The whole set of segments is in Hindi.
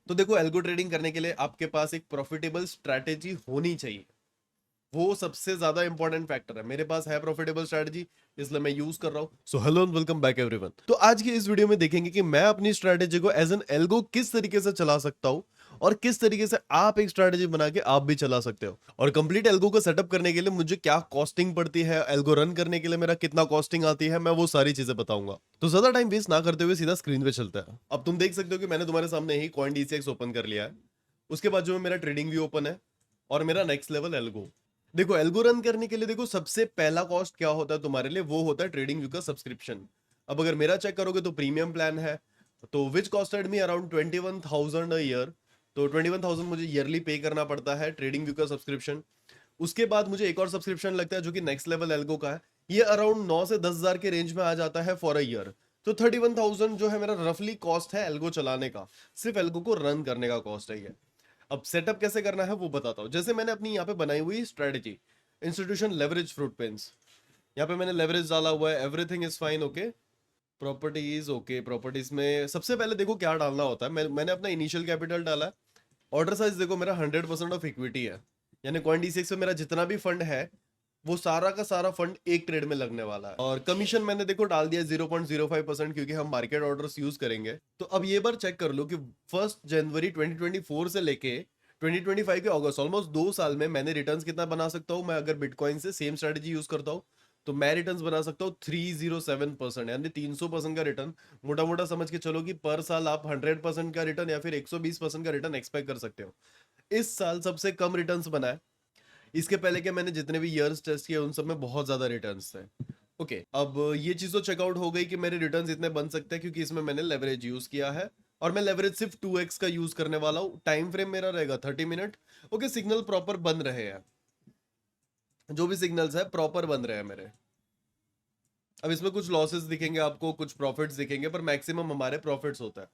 तो देखो, एल्गो ट्रेडिंग करने के लिए आपके पास एक प्रॉफिटेबल स्ट्रैटेजी होनी चाहिए। वो सबसे ज्यादा इंपॉर्टेंट फैक्टर है। मेरे पास है प्रॉफिटेबल स्ट्रैटेजी, इसलिए मैं यूज कर रहा हूं। So hello and welcome back everyone. तो आज की इस वीडियो में देखेंगे कि मैं अपनी स्ट्रैटेजी को एज एन एल्गो किस तरीके से चला सकता हूं, और किस तरीके से आप एक स्ट्रैटेजी बना के आप भी चला सकते हो। और कंप्लीट एल्गो को सेटअप करने के लिए मुझे क्या कॉस्टिंग पड़ती है, एल्गो रन करने के लिए मेरा कितना कॉस्टिंग आती है, मैं वो सारी चीजें बताऊंगा। तो ज्यादा टाइम वेस्ट ना करते हुए सीधा स्क्रीन पे चलता है। अब तुम देख सकते हो कि मैंने तुम्हारे सामने ही कॉइन डीसीएक्स ओपन कर लिया है। उसके बाद जो मेरा ट्रेडिंग व्यू ओपन है और मेरा नेक्स्ट लेवल एल्गो। देखो, एल्गो रन करने के लिए देखो सबसे पहला कॉस्ट क्या होता है तुम्हारे लिए, वो होता है ट्रेडिंग व्यू का सब्सक्रिप्शन। अब अगर मेरा चेक करोगे तो प्रीमियम प्लान है, तो which costed me around 21,000 a year. तो 21,000 मुझे ईयरली पे करना पड़ता है ट्रेडिंग व्यू का सब्सक्रिप्शन। उसके बाद मुझे एक और सब्सक्रिप्शन लगता है जो कि नेक्स्ट लेवल एल्गो का है। ये अराउंड 9 से 10 हजार के रेंज में आ जाता है फॉर अ ईयर। तो 31,000 जो है मेरा रफली कॉस्ट है एल्गो चलाने का, सिर्फ एल्गो को रन करने का कॉस्ट है ये। अब सेटअप कैसे करना है वो बताता हूँ। जैसे मैंने अपनी यहाँ पे बनाई हुई strategy, institution leverage fruit pens. यहाँ पे मैंने लेवरेज डाला हुआ है, everything is fine, okay. Properties, okay. Properties में सबसे पहले देखो क्या डालना होता है। मैंने अपना इनिशियल कैपिटल डाला है। ऑर्डर साइज देखो मेरा 100% ऑफ इक्विटी है, यानी कॉइन डीसीएक्स पे मेरा जितना भी फंड है वो सारा का सारा फंड एक ट्रेड में लगने वाला है। और कमीशन मैंने देखो डाल दिया 0.05%, क्योंकि हम मार्केट ऑर्डर्स यूज करेंगे। तो अब ये बार चेक कर लो कि 1 जनवरी 2024 से लेके 2025 के अगस्त, ऑलमोस्ट 2 साल में मैंने रिटर्न्स कितना बना सकता हूँ। मैं अगर बिटकॉइन से सेम स्ट्रेटेजी यूज करता हूँ तो मैं रिटर्न्स बना सकता हूँ 307%, यानी 300% का रिटर्न। मोटा मोटा समझ के चलो कि पर साल आप 100% का रिटर्न या फिर 120% का रिटर्न एक्सपेक्ट कर सकते हो। इस साल सबसे कम रिटर्न्स बना है। इसके पहले के मैंने जितने भी ईयर्स टेस्ट किए उन सब में बहुत ज्यादा रिटर्न्स थे। ओके, अब ये चीज तो चेकआउट हो गई कि मेरे रिटर्न्स इतने बन सकते हैं, क्योंकि इसमें मैंने लेवरेज यूज किया है। और मैं लेवरेज सिर्फ 2x का यूज करने वाला हूँ। टाइम फ्रेम मेरा रहेगा 30 मिनट। ओके, सिग्नल प्रॉपर बन रहे हैं, जो भी सिग्नल्स है प्रॉपर बन रहे हैं मेरे। अब इसमें कुछ लॉसेस दिखेंगे आपको, कुछ प्रॉफिट्स दिखेंगे, पर मैक्सिमम हमारे प्रॉफिट्स होता है।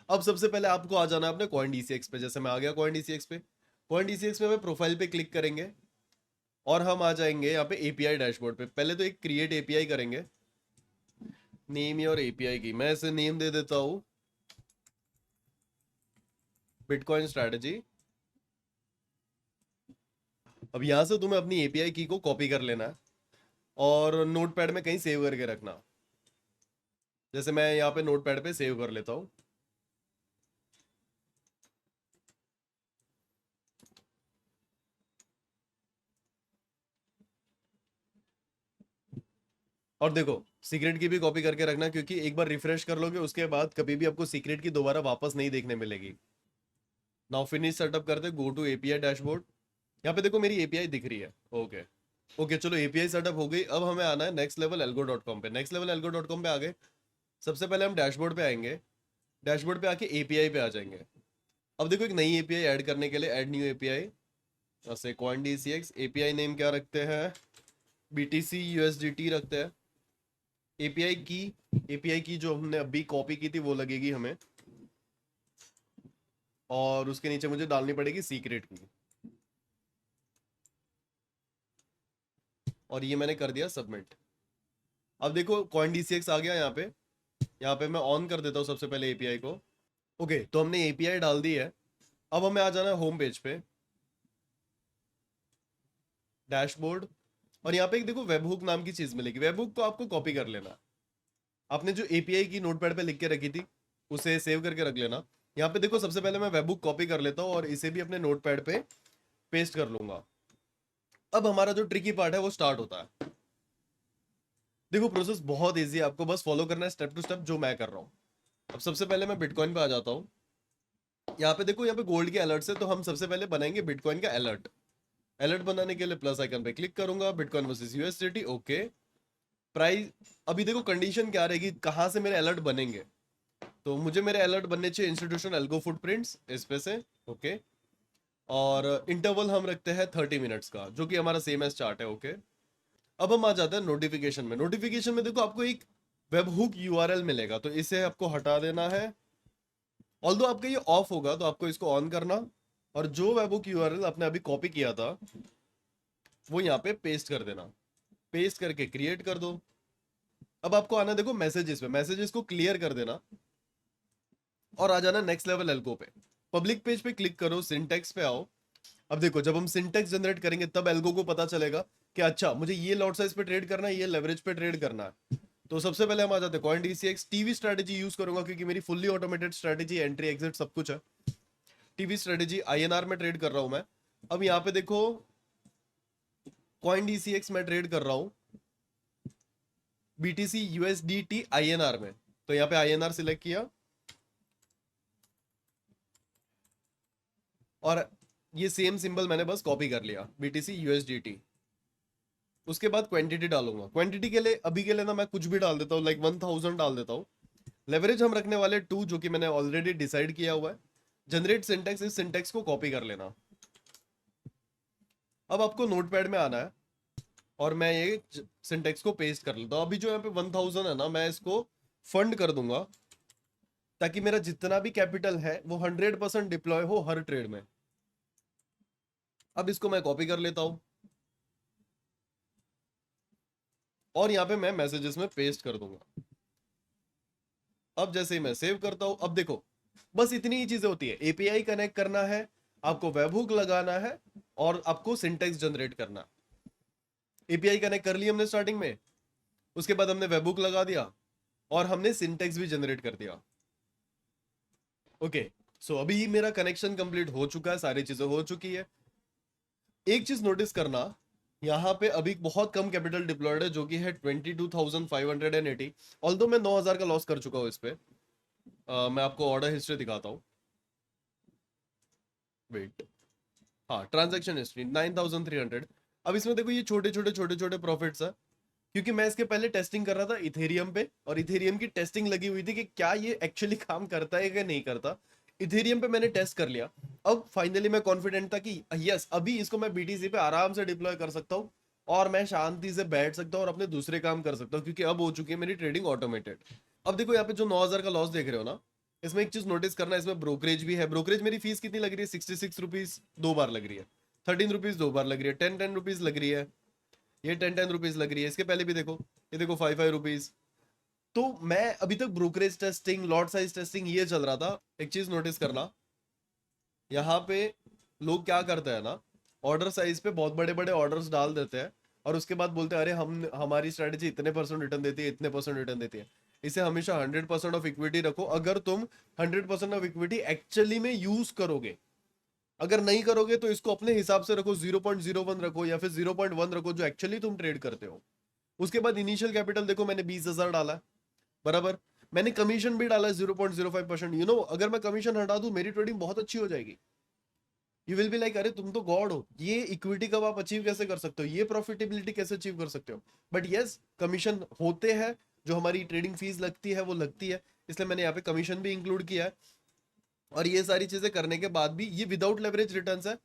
अब सबसे पहले आपको आ जाना है अपने कॉइन डीसीएक्स पे। जैसे मैं आ गया कॉइन डीसीएक्स पे। कॉइन डीसीएक्स में मैं प्रोफाइल पे क्लिक करेंगे और हम आ जाएंगे यहाँ पे एपीआई डैशबोर्ड पे। पहले तो एक क्रिएट एपीआई करेंगे। नेम और एपीआई की मैं इसे नेम दे देता हूँ बिटकॉइन स्ट्रैटेजी। अब यहाँ से तुम्हें अपनी एपीआई की को कॉपी कर लेना है और नोटपैड में कहीं सेव करके रखना। जैसे मैं यहाँ पे नोटपैड पे सेव कर लेता हूँ। और देखो, सीक्रेट की भी कॉपी करके रखना, क्योंकि एक बार रिफ्रेश कर लोगे उसके बाद कभी भी आपको सीक्रेट की दोबारा वापस नहीं देखने मिलेगी। नाउ फिनिश सेटअप करते, गो टू एपीआई डैशबोर्ड। यहाँ पे देखो मेरी एपीआई दिख रही है, ओके। ओके चलो, एपीआई सेटअप हो गई। अब हमें आना है next level algo dot com पे। Next level algo dot com पे आ गए। सबसे पहले हम डैशबोर्ड पे आएंगे। डैशबोर्ड पे आके एपीआई पे आ जाएंगे। अब देखो, एक नई एपीआई ऐड करने के लिए ऐड न्यू एपीआई, जैसे कॉइन डीसीएक्स। एपीआई नेम क्या रखते हैं, बीटीसी यूएसडीटी रखते हैं। एपीआई की जो हमने अभी कॉपी की थी वो लगेगी हमें, और उसके नीचे मुझे डालनी पड़ेगी सीक्रेट की। और ये मैंने कर दिया सबमिट। अब देखो कॉइन डीसीएक्स आ गया यहाँ पे। यहाँ पे मैं ऑन कर देता हूँ सबसे पहले एपीआई को। ओके, तो हमने एपीआई डाल दी है। अब हमें आ जाना है होम पेज पे, डैशबोर्ड। और यहाँ पे एक देखो वेब हुक नाम की चीज मिलेगी। वेब हुक को आपको कॉपी कर लेना। आपने जो एपीआई की नोटपैड पे लिख के रखी थी उसे सेव करके रख लेना। यहाँ पे देखो सबसे पहले मैं वेब हुक कॉपी कर लेता हूँ और इसे भी अपने नोटपैड पे पेस्ट कर लूंगा। अब हमारा जो ट्रिकी पार्ट है वो स्टार्ट होता है। देखो, प्रोसेस बहुत इजी है, आपको बस फॉलो करना है स्टेप टू स्टेप जो मैं कर रहा हूँ। अब सबसे पहले मैं बिटकॉइन पे आ जाता हूँ। यहाँ पे देखो, यहाँ पे गोल्ड के अलर्ट है, तो हम सबसे पहले बनाएंगे बिटकॉइन का अलर्ट। अलर्ट बनाने के लिए प्लस आइकन पे क्लिक करूंगा, bitcoin versus USDT, okay. Price, अभी देखो कंडीशन क्या रहेगी, कहाँ से मेरे अलर्ट बनेंगे। तो मुझे मेरे अलर्ट बनने चाहिए इंस्टीट्यूशन एल्गो फुटप्रिंट्स, इस पे से, ओके। और इंटरवल हम रखते हैं 30 मिनट्स का, जो कि हमारा सेम एज चार्ट है, ओके। अब हम आ जाते हैं नोटिफिकेशन में। नोटिफिकेशन में देखो आपको एक वेब हुक यूआरएल मिलेगा, तो इसे आपको हटा देना है। ऑल्दो आपका ये ऑफ होगा तो आपको इसको ऑन करना, और जो वेब हुक यूआरएल आपने अभी कॉपी किया था वो यहाँ पे पेस्ट कर देना। पेस्ट करके क्रिएट कर दो। अब आपको आना देखो मैसेजेस पे, मैसेजेस को क्लियर कर देना और आ जाना नेक्स्ट लेवल एल्गो पे। पब्लिक पेज पे क्लिक करो, सिंटेक्स पे आओ। अब देखो, जब हम सिंटेक्स जनरेट करेंगे तब एल्गो को पता चलेगा कि अच्छा मुझे ये लॉट साइज पे ट्रेड करना है, ये लेवरेज पे ट्रेड करना है। तो सबसे पहले हम आ जाते हैं coin DCX. TV strategy use करूंगा क्योंकि मेरी fully automated strategy, entry exit सब कुछ है। टीवी स्ट्रेटेजी आईएनआर में ट्रेड कर रहा हूं मैं। अब यहाँ पे देखो, कॉइन डीसीएक्स में ट्रेड कर रहा हूं बीटीसी यूएसडीटी आईएनआर में। तो यहाँ पे आईएनआर सिलेक्ट किया और ये सेम सिंबल मैंने बस कॉपी कर लिया, बीटीसी यूएसडीटी। उसके बाद क्वांटिटी डालूंगा। क्वांटिटी के लिए अभी के लिए ना मैं कुछ भी डाल देता हूँ, लाइक 1000 डाल देता हूँ। लेवरेज हम रखने वाले 2, जो कि मैंने ऑलरेडी डिसाइड किया हुआ है। जनरेट सिंटेक्स, इस सिंटेक्स को कॉपी कर लेना। अब आपको नोटपैड में आना है और मैं ये सिंटेक्स को पेस्ट कर लेता हूँ। अभी जो यहाँ पे 1000 है ना, मैं इसको फंड कर दूंगा ताकि मेरा जितना भी कैपिटल है वो 100% डिप्लॉय हो हर ट्रेड में। अब इसको मैं कॉपी कर लेता हूं और यहाँ पे मैं मैसेजेस में पेस्ट कर दूंगा। अब जैसे ही मैं सेव करता हूं, अब देखो बस इतनी ही चीजें होती है। एपीआई कनेक्ट करना है, आपको वेबहुक लगाना है और आपको सिंटेक्स जनरेट करना है। एपीआई कनेक्ट कर लिया हमने स्टार्टिंग में, उसके बाद हमने वेबहुक लगा दिया और हमने सिंटेक्स भी जनरेट कर दिया। ओके, सो अभी मेरा कनेक्शन कंप्लीट हो चुका है, सारी चीजें हो चुकी है। एक चीज नोटिस करना, यहाँ पे अभी बहुत कम कैपिटल डिप्लॉयड है जो कि है 22,580। ऑल्दो मैं 9,000 का लॉस कर चुका हूँ इस पे। मैं आपको ऑर्डर हिस्ट्री दिखाता हूँ, वेट। हाँ, ट्रांजैक्शन हिस्ट्री 9,300। अब इसमें देखो ये छोटे छोटे छोटे छोटे प्रॉफिट्स है, क्योंकि मैं इसके पहले टेस्टिंग कर रहा था इथेरियम पे और इथेरियम की टेस्टिंग लगी हुई थी कि क्या ये एक्चुअली काम करता है कि नहीं करता। इथेरियम पे मैंने टेस्ट कर लिया। अब फाइनली मैं कॉन्फिडेंट था कि यस, अभी इसको मैं बीटीसी पे आराम से डिप्लॉय कर सकता हूँ और मैं शांति से बैठ सकता हूँ और अपने दूसरे काम कर सकता हूँ, क्योंकि अब हो चुकी है मेरी ट्रेडिंग ऑटोमेटेड। अब देखो यहाँ पे जो 9,000 का लॉस देख रहे हो ना, इसमें एक चीज नोटिस करना, इसमें ब्रोकरेज भी है। ब्रोकरेज मेरी फीस कितनी लग रही है? 66 रुपीज 2 बार लग रही है, 13 रुपीज 2 बार लग रही है, 10 रुपीज लग रही है, ये 10 रुपीज लग रही है। इसके पहले भी देखो, ये देखो 5 रुपीज। तो मैं अभी तक brokerage testing, lot size testing ये चल रहा था। एक चीज नोटिस करना, यहाँ पे लोग क्या करते हैं ना, ऑर्डर साइज पे बहुत बड़े बड़े ऑर्डर्स डाल देते हैं और उसके बाद बोलते हैं अरे हम हमारी स्ट्रेटेजी इतने परसेंट रिटर्न देती है, इतने परसेंट रिटर्न देती है। इसे हमेशा 100% ऑफ इक्विटी रखो। अगर तुम 100% ऑफ इक्विटी एक्चुअली में यूज करोगे, अगर नहीं करोगे तो इसको अपने हिसाब से रखो, 0.01 रखो या फिर 0.1 रखो जो एक्चुअली तुम ट्रेड करते हो। उसके बाद इनिशियल कैपिटल देखो, मैंने 20,000 डाला है, बराबर। मैंने कमीशन भी डाला है 0.05%। अगर मैं कमीशन हटा दूं मेरी ट्रेडिंग बहुत अच्छी हो जाएगी। यू विल बी लाइक अरे तुम तो गॉड हो, ये इक्विटी कब आप अचीव कैसे कर सकते हो, ये प्रॉफिटेबिलिटी कैसे अचीव कर सकते हो। बट यस, कमीशन होते हैं, जो हमारी ट्रेडिंग फीस लगती है वो लगती है, इसलिए मैंने यहाँ पे कमीशन भी इंक्लूड किया है। और ये सारी चीजें करने के बाद भी ये विदाउट लेवरेज रिटर्न्स है।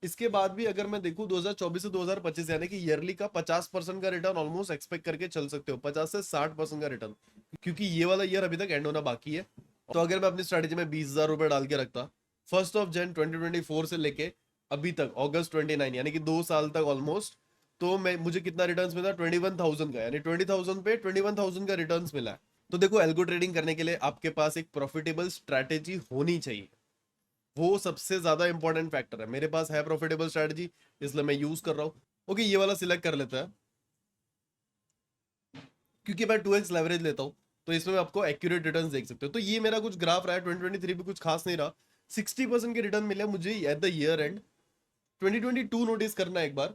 इसके बाद भी अगर मैं देखूं 2024 से 2025, यानी कि ईयरली का 50% का रिटर्न ऑलमोस्ट एक्सपेक्ट करके चल सकते हो, 50 से 60% का रिटर्न, क्योंकि ये वाला ईयर अभी तक एंड होना बाकी है। तो अगर मैं अपनी स्ट्रेटेजी में 20,000 रुपए डाल के रखता 1 Jan 2024 से लेके अभी तक August 29, यानी कि 2 साल तक ऑलमोस्ट, तो मैं मुझे कितना रिटर्न्स मिला? 21,000 का, यानी 20,000 पे 21,000 का रिटर्न्स मिला है। तो देखो, एल्गो ट्रेडिंग करने के लिए आपके पास एक प्रॉफिटेबल स्ट्रैटेजी होनी चाहिए, वो सबसे ज्यादा इंपॉर्टेंट फैक्टर है। मेरे पास है प्रॉफिटेबल स्ट्रैटेजी, इसलिए मैं यूज कर रहा हूँ। ओके, ये वाला सिलेक्ट कर लेता है, क्योंकि मैं 2x लेवरेज लेता हूँ तो इसमें आपको एक्यूरेट रिटर्न देख सकते हो। तो ये मेरा कुछ ग्राफ रहा है, 2023 भी कुछ खास नहीं रहा। 60% के रिटर्न मिले मुझे at the year and. 2022 notice करना एक बार,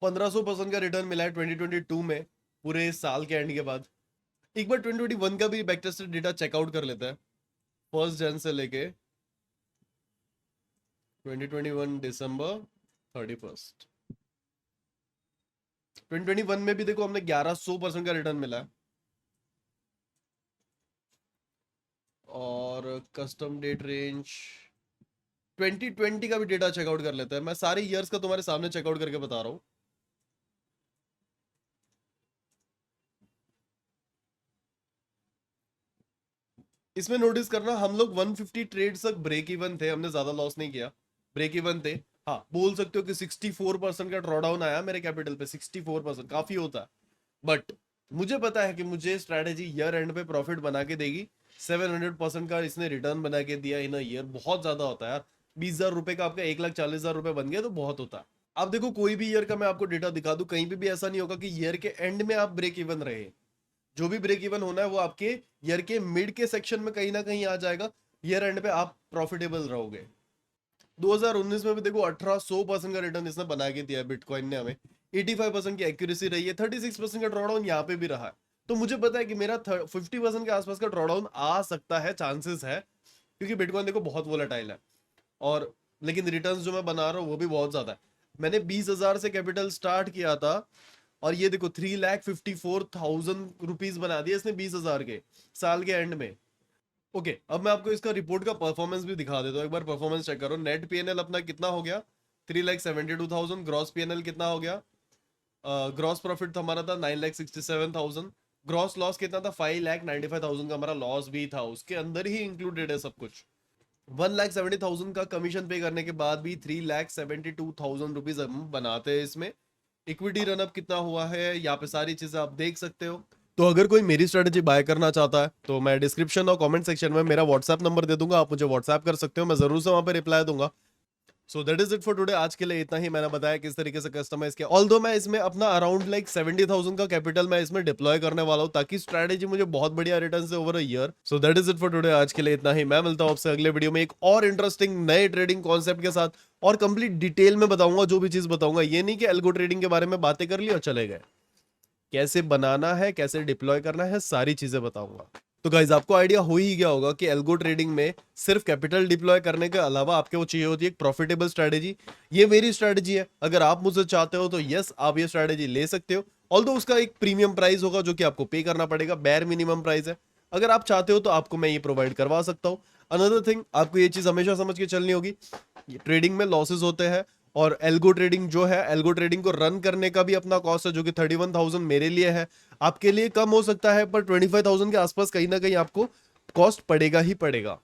1500% का रिटर्न मिला है 2022 में, पूरे साल के एंड के बाद। एक बार 2021 का भी बैकटेस्टेड डेटा चेकआउट कर लेता है, 1 Jan से लेके 2021 दिसंबर 31। 2021 में भी देखो हमने 1100% का रिटर्न मिला है। और कस्टम डेट रेंज 2020 का भी डेटा चेकआउट कर लेता है। मैं सारे ईयर्स का तुम्हारे सामने चेकआउट करके बता रहा हूँ। इसमें नोटिस करना, हम लोग 150 ट्रेड्स तक ब्रेक इवन थे, हमने ज्यादा लॉस नहीं किया, ब्रेक इवन थे। हाँ, बोल सकते हो कि 64% का ड्रॉडाउन आया मेरे कैपिटल पे। 64% काफी होता है, बट मुझे पता है कि मुझे स्ट्रैटेजी ईयर एंड पे प्रॉफिट बना के देगी। 700% का इसने रिटर्न बना के दिया इन अ ईयर, बहुत ज्यादा होता है यार। 20,000 रुपए का आपका 1,40,000 रुपए बन गया तो बहुत होता है। अब देखो, कोई भी ईयर का मैं आपको डेटा दिखा दूं, कहीं पे भी ऐसा नहीं होगा कि ईयर के एंड में आप ब्रेक इवन रहे। जो भी ब्रेक इवन होना है वो आपके ईयर के मिड के सेक्शन में कहीं ना कहीं आ जाएगा। ईयर एंड पे आप प्रॉफिटेबल रहोगे। 2019 में भी देखो 1800% का रिटर्न इसने बना के दिया है बिटकॉइन ने हमें। 85% की एक्यूरेसी रही है, 36% का ड्रॉडाउन यहाँ पे भी रहा है। तो मुझे पता है कि मेरा 50% के आसपास का ड्रॉडाउन आ सकता है, चांसेस है, क्योंकि बिटकॉइन देखो बहुत वोलेटाइल है। और लेकिन रिटर्न्स जो मैं बना रहा हूँ वो भी बहुत ज्यादा है। मैंने 20,000 से कैपिटल स्टार्ट किया था, और ये देखो 3,54,000 रुपीज बना दिया इसने 20,000 के साल के एंड में। ओके, अब मैं आपको इसका रिपोर्ट का परफॉर्मेंस भी दिखा देता हूँ। एक बार परफॉर्मेंस चेक करो। नेट पीएनएल अपना कितना हो गया? 3,72,000। ग्रॉस पीएनएल कितना हो गया? ग्रॉस प्रॉफिट हमारा था 9,67,000। ग्रॉस लॉस कितना था? 5,95,000 का हमारा लॉस भी था, उसके अंदर ही इंक्लूडेड है सब कुछ। 1,70,000 का कमीशन पे करने के बाद भी 3,72,000 रुपीज हम बनाते हैं इसमें। इक्विटी रनअप कितना हुआ है यहाँ पे सारी चीजें आप देख सकते हो। तो अगर कोई मेरी स्ट्रेटेजी बाय करना चाहता है तो मैं डिस्क्रिप्शन और कमेंट सेक्शन में मेरा व्हाट्सएप नंबर दे दूंगा, आप मुझे व्हाट्सएप कर सकते हो, मैं जरूर से वहां पे रिप्लाई दूंगा। So that is it for today. आज के लिए इतना ही। मैंने बताया किस तरीके से कस्टमाइज किया। ऑल्दो मैं इसमें अपना अराउंड लाइक 70,000 का कैपिटल मैं इसमें डिप्लॉय करने वाला हूं, ताकि स्ट्रेटेजी मुझे बहुत बढ़िया रिटर्न से over a year. So that is it for today. आज के लिए इतना ही। मैं मिलता हूं आपसे अगले वीडियो में एक और इंटरेस्टिंग नए ट्रेडिंग कॉन्सेप्ट के साथ, और कंप्लीट डिटेल में बताऊंगा। जो भी चीज बताऊंगा, ये नहीं कि एल्गो ट्रेडिंग के बारे में बातें कर ली और चले गए। कैसे बनाना है, कैसे डिप्लॉय करना है, सारी चीजें बताऊंगा। तो गाइज, आपको आइडिया हो ही गया होगा कि एल्गो ट्रेडिंग में सिर्फ कैपिटल डिप्लॉय करने के अलावा आपके वो चाहिए होती है एक प्रॉफिटेबल स्ट्रेटेजी। ये मेरी स्ट्रेटेजी है। अगर आप मुझसे चाहते हो तो यस, आप ये स्ट्रेटेजी ले सकते हो। ऑल्दो उसका एक प्रीमियम प्राइस होगा जो कि आपको पे करना पड़ेगा, बेयर मिनिमम प्राइस है। अगर आप चाहते हो तो आपको मैं ये प्रोवाइड करवा सकता हूँ। अनदर थिंग, आपको ये चीज हमेशा समझ के चलनी होगी, ट्रेडिंग में लॉसेस होते हैं, और एल्गो ट्रेडिंग जो है, एल्गो ट्रेडिंग को रन करने का भी अपना कॉस्ट है, जो कि 31,000 मेरे लिए है। आपके लिए कम हो सकता है, पर 25,000 के आसपास कहीं ना कहीं आपको कॉस्ट पड़ेगा ही पड़ेगा।